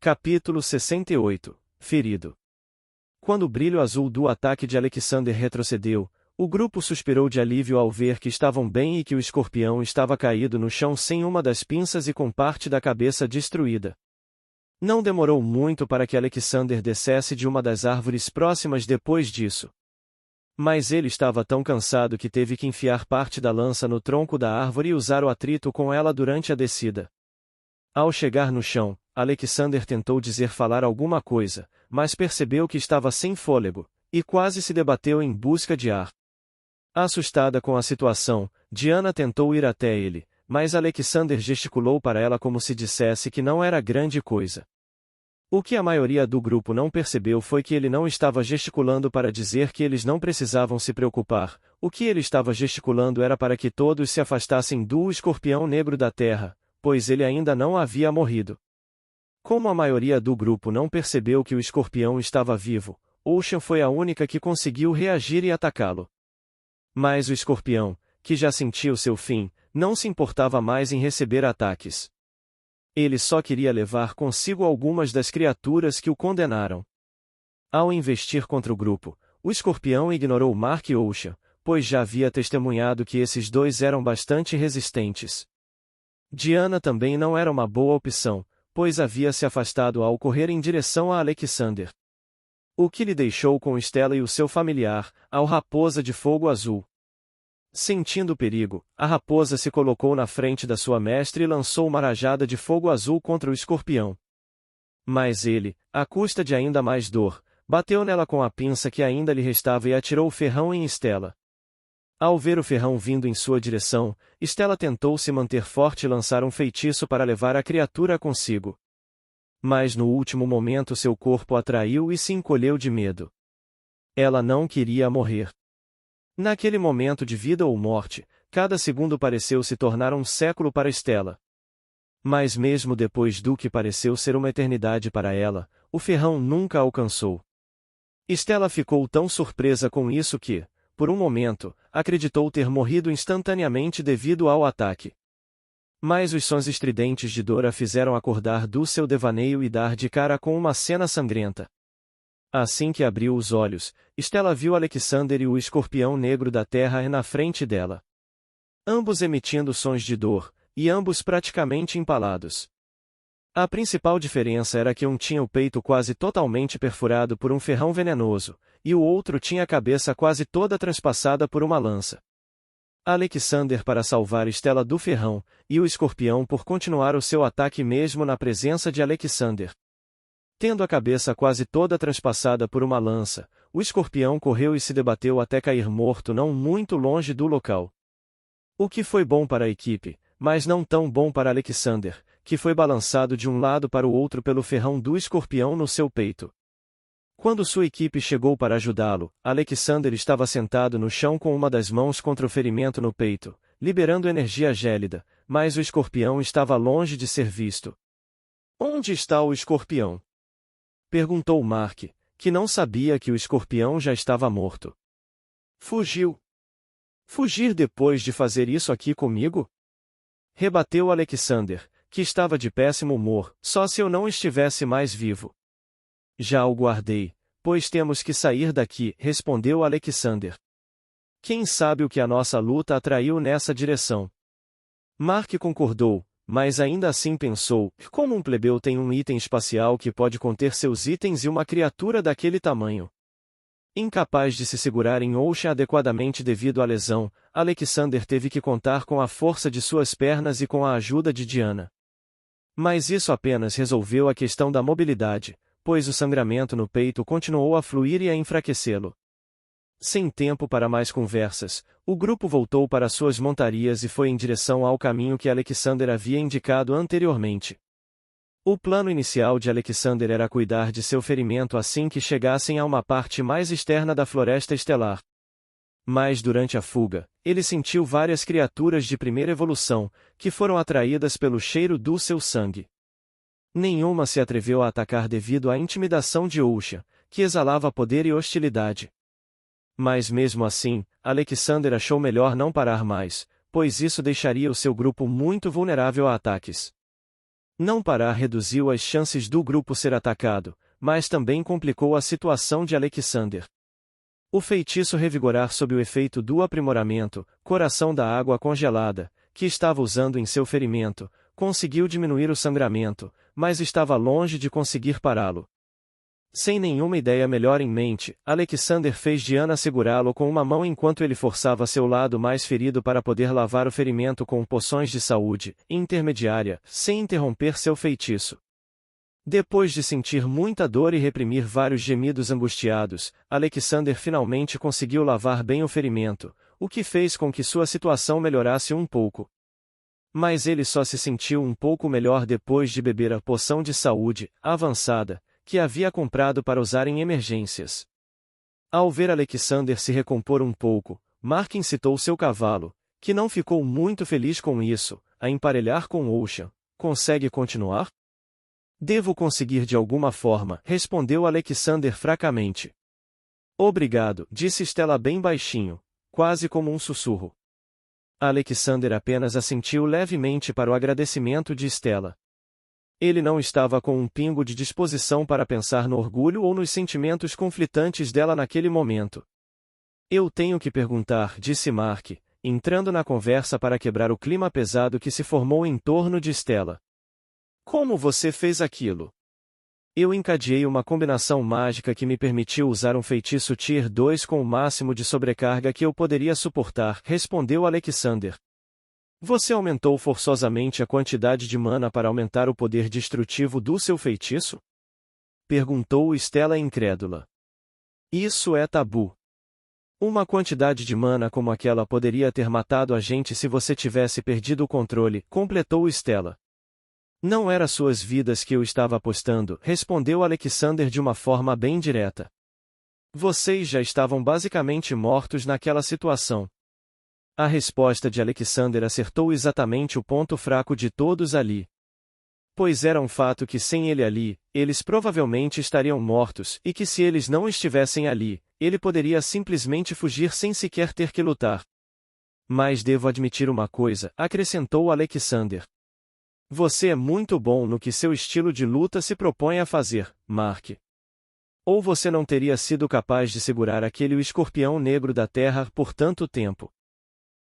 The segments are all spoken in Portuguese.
Capítulo 68. Ferido. Quando o brilho azul do ataque de Alexander retrocedeu, o grupo suspirou de alívio ao ver que estavam bem e que o escorpião estava caído no chão sem uma das pinças e com parte da cabeça destruída. Não demorou muito para que Alexander descesse de uma das árvores próximas depois disso. Mas ele estava tão cansado que teve que enfiar parte da lança no tronco da árvore e usar o atrito com ela durante a descida. Ao chegar no chão, Alexander tentou falar alguma coisa, mas percebeu que estava sem fôlego, e quase se debateu em busca de ar. Assustada com a situação, Diana tentou ir até ele, mas Alexander gesticulou para ela como se dissesse que não era grande coisa. O que a maioria do grupo não percebeu foi que ele não estava gesticulando para dizer que eles não precisavam se preocupar, o que ele estava gesticulando era para que todos se afastassem do escorpião negro da terra, pois ele ainda não havia morrido. Como a maioria do grupo não percebeu que o escorpião estava vivo, Ocean foi a única que conseguiu reagir e atacá-lo. Mas o escorpião, que já sentiu seu fim, não se importava mais em receber ataques. Ele só queria levar consigo algumas das criaturas que o condenaram. Ao investir contra o grupo, o escorpião ignorou Mark e Ocean, pois já havia testemunhado que esses dois eram bastante resistentes. Diana também não era uma boa opção, pois havia se afastado ao correr em direção a Alexander. O que lhe deixou com Stella e o seu familiar, a raposa de fogo azul. Sentindo o perigo, a raposa se colocou na frente da sua mestre e lançou uma rajada de fogo azul contra o escorpião. Mas ele, à custa de ainda mais dor, bateu nela com a pinça que ainda lhe restava e atirou o ferrão em Stella. Ao ver o ferrão vindo em sua direção, Stella tentou se manter forte e lançar um feitiço para levar a criatura consigo. Mas no último momento seu corpo a traiu e se encolheu de medo. Ela não queria morrer. Naquele momento de vida ou morte, cada segundo pareceu se tornar um século para Stella. Mas mesmo depois do que pareceu ser uma eternidade para ela, o ferrão nunca a alcançou. Stella ficou tão surpresa com isso que, por um momento, acreditou ter morrido instantaneamente devido ao ataque. Mas os sons estridentes de dor a fizeram acordar do seu devaneio e dar de cara com uma cena sangrenta. Assim que abriu os olhos, Stella viu Alexander e o escorpião negro da terra na frente dela. Ambos emitindo sons de dor, e ambos praticamente empalados. A principal diferença era que um tinha o peito quase totalmente perfurado por um ferrão venenoso, e o outro tinha a cabeça quase toda transpassada por uma lança. Alexander para salvar Stella do ferrão, e o escorpião por continuar o seu ataque mesmo na presença de Alexander. Tendo a cabeça quase toda transpassada por uma lança, o escorpião correu e se debateu até cair morto não muito longe do local. O que foi bom para a equipe, mas não tão bom para Alexander, que foi balançado de um lado para o outro pelo ferrão do escorpião no seu peito. Quando sua equipe chegou para ajudá-lo, Alexander estava sentado no chão com uma das mãos contra o ferimento no peito, liberando energia gélida, mas o escorpião estava longe de ser visto. Onde está o escorpião? Perguntou Mark, que não sabia que o escorpião já estava morto. Fugiu. Fugir depois de fazer isso aqui comigo? Rebateu Alexander, que estava de péssimo humor, só se eu não estivesse mais vivo. Já o guardei, pois temos que sair daqui, respondeu Alexander. Quem sabe o que a nossa luta atraiu nessa direção? Mark concordou, mas ainda assim pensou, como um plebeu tem um item espacial que pode conter seus itens e uma criatura daquele tamanho? Incapaz de se segurar em Ocean adequadamente devido à lesão, Alexander teve que contar com a força de suas pernas e com a ajuda de Diana. Mas isso apenas resolveu a questão da mobilidade, pois o sangramento no peito continuou a fluir e a enfraquecê-lo. Sem tempo para mais conversas, o grupo voltou para suas montarias e foi em direção ao caminho que Alexander havia indicado anteriormente. O plano inicial de Alexander era cuidar de seu ferimento assim que chegassem a uma parte mais externa da floresta estelar. Mas durante a fuga, ele sentiu várias criaturas de primeira evolução, que foram atraídas pelo cheiro do seu sangue. Nenhuma se atreveu a atacar devido à intimidação de Ocean, que exalava poder e hostilidade. Mas mesmo assim, Alexander achou melhor não parar mais, pois isso deixaria o seu grupo muito vulnerável a ataques. Não parar reduziu as chances do grupo ser atacado, mas também complicou a situação de Alexander. O feitiço revigorar sob o efeito do aprimoramento, coração da água congelada, que estava usando em seu ferimento, conseguiu diminuir o sangramento, mas estava longe de conseguir pará-lo. Sem nenhuma ideia melhor em mente, Alexander fez Diana segurá-lo com uma mão enquanto ele forçava seu lado mais ferido para poder lavar o ferimento com poções de saúde intermediária, sem interromper seu feitiço. Depois de sentir muita dor e reprimir vários gemidos angustiados, Alexander finalmente conseguiu lavar bem o ferimento, o que fez com que sua situação melhorasse um pouco. Mas ele só se sentiu um pouco melhor depois de beber a poção de saúde avançada, que havia comprado para usar em emergências. Ao ver Alexander se recompor um pouco, Mark incitou seu cavalo, que não ficou muito feliz com isso, a emparelhar com Ocean. Consegue continuar? Devo conseguir de alguma forma, respondeu Alexander fracamente. Obrigado, disse Stella bem baixinho, quase como um sussurro. Alexander apenas assentiu levemente para o agradecimento de Stella. Ele não estava com um pingo de disposição para pensar no orgulho ou nos sentimentos conflitantes dela naquele momento. Eu tenho que perguntar, disse Mark, entrando na conversa para quebrar o clima pesado que se formou em torno de Stella. Como você fez aquilo? Eu encadeei uma combinação mágica que me permitiu usar um feitiço Tier 2 com o máximo de sobrecarga que eu poderia suportar, respondeu Alexander. Você aumentou forçosamente a quantidade de mana para aumentar o poder destrutivo do seu feitiço? Perguntou Stella incrédula. Isso é tabu. Uma quantidade de mana como aquela poderia ter matado a gente se você tivesse perdido o controle, completou Stella. Não era suas vidas que eu estava apostando, respondeu Alexander de uma forma bem direta. Vocês já estavam basicamente mortos naquela situação. A resposta de Alexander acertou exatamente o ponto fraco de todos ali. Pois era um fato que sem ele ali, eles provavelmente estariam mortos, e que se eles não estivessem ali, ele poderia simplesmente fugir sem sequer ter que lutar. Mas devo admitir uma coisa, acrescentou Alexander. Você é muito bom no que seu estilo de luta se propõe a fazer, Mark. Ou você não teria sido capaz de segurar aquele escorpião negro da terra por tanto tempo.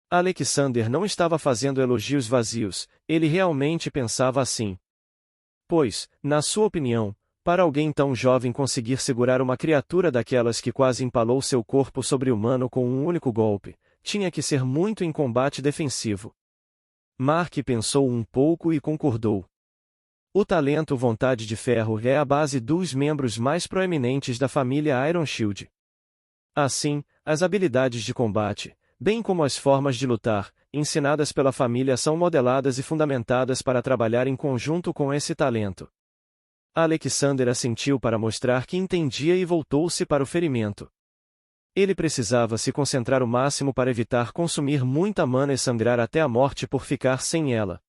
Alexander não estava fazendo elogios vazios, ele realmente pensava assim. Pois, na sua opinião, para alguém tão jovem conseguir segurar uma criatura daquelas que quase empalou seu corpo sobre-humano com um único golpe, tinha que ser muito em combate defensivo. Mark pensou um pouco e concordou. O talento Vontade de Ferro é a base dos membros mais proeminentes da família Iron Shield. Assim, as habilidades de combate, bem como as formas de lutar, ensinadas pela família são modeladas e fundamentadas para trabalhar em conjunto com esse talento. Alexander assentiu para mostrar que entendia e voltou-se para o ferimento. Ele precisava se concentrar o máximo para evitar consumir muita mana e sangrar até a morte por ficar sem ela.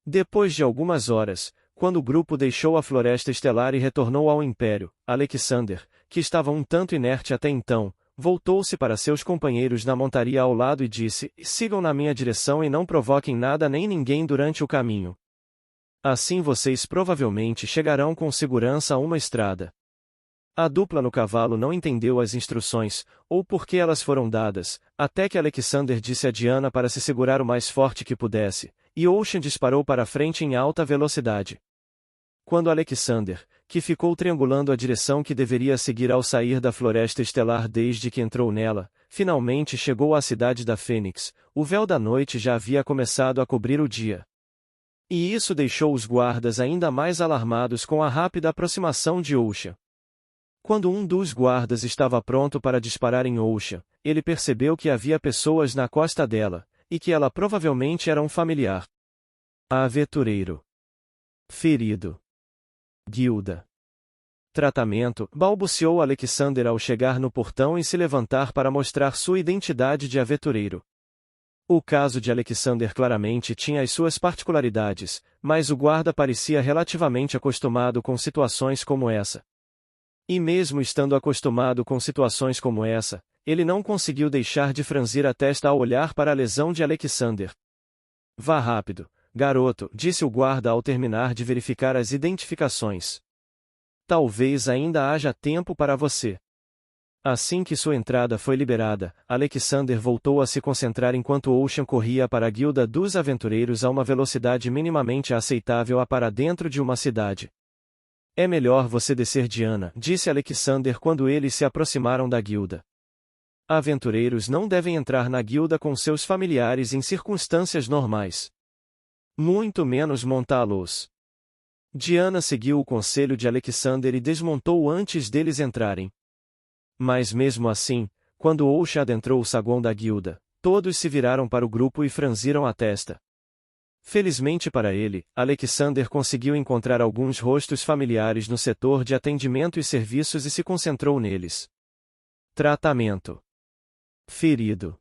Depois de algumas horas, quando o grupo deixou a Floresta Estelar e retornou ao Império, Alexander, que estava um tanto inerte até então, voltou-se para seus companheiros na montaria ao lado e disse: sigam na minha direção e não provoquem nada nem ninguém durante o caminho. Assim vocês provavelmente chegarão com segurança a uma estrada. A dupla no cavalo não entendeu as instruções, ou por que elas foram dadas, até que Alexander disse a Diana para se segurar o mais forte que pudesse, e Ocean disparou para a frente em alta velocidade. Quando Alexander, que ficou triangulando a direção que deveria seguir ao sair da Floresta Estelar desde que entrou nela, finalmente chegou à cidade da Fênix, o véu da noite já havia começado a cobrir o dia. E isso deixou os guardas ainda mais alarmados com a rápida aproximação de Ocean. Quando um dos guardas estava pronto para disparar em Ocean, ele percebeu que havia pessoas na costa dela, e que ela provavelmente era um familiar. Aventureiro. Ferido. Guilda. Tratamento, balbuciou Alexander ao chegar no portão e se levantar para mostrar sua identidade de aventureiro. O caso de Alexander claramente tinha as suas particularidades, mas o guarda parecia relativamente acostumado com situações como essa. E mesmo estando acostumado com situações como essa, ele não conseguiu deixar de franzir a testa ao olhar para a lesão de Alexander. Vá rápido, garoto, disse o guarda ao terminar de verificar as identificações. Talvez ainda haja tempo para você. Assim que sua entrada foi liberada, Alexander voltou a se concentrar enquanto Ocean corria para a guilda dos aventureiros a uma velocidade minimamente aceitável para dentro de uma cidade. É melhor você descer Diana, disse Alexander quando eles se aproximaram da guilda. Aventureiros não devem entrar na guilda com seus familiares em circunstâncias normais. Muito menos montá-los. Diana seguiu o conselho de Alexander e desmontou antes deles entrarem. Mas mesmo assim, quando Ocean adentrou o saguão da guilda, todos se viraram para o grupo e franziram a testa. Felizmente para ele, Alexander conseguiu encontrar alguns rostos familiares no setor de atendimento e serviços e se concentrou neles. Tratamento. Ferido.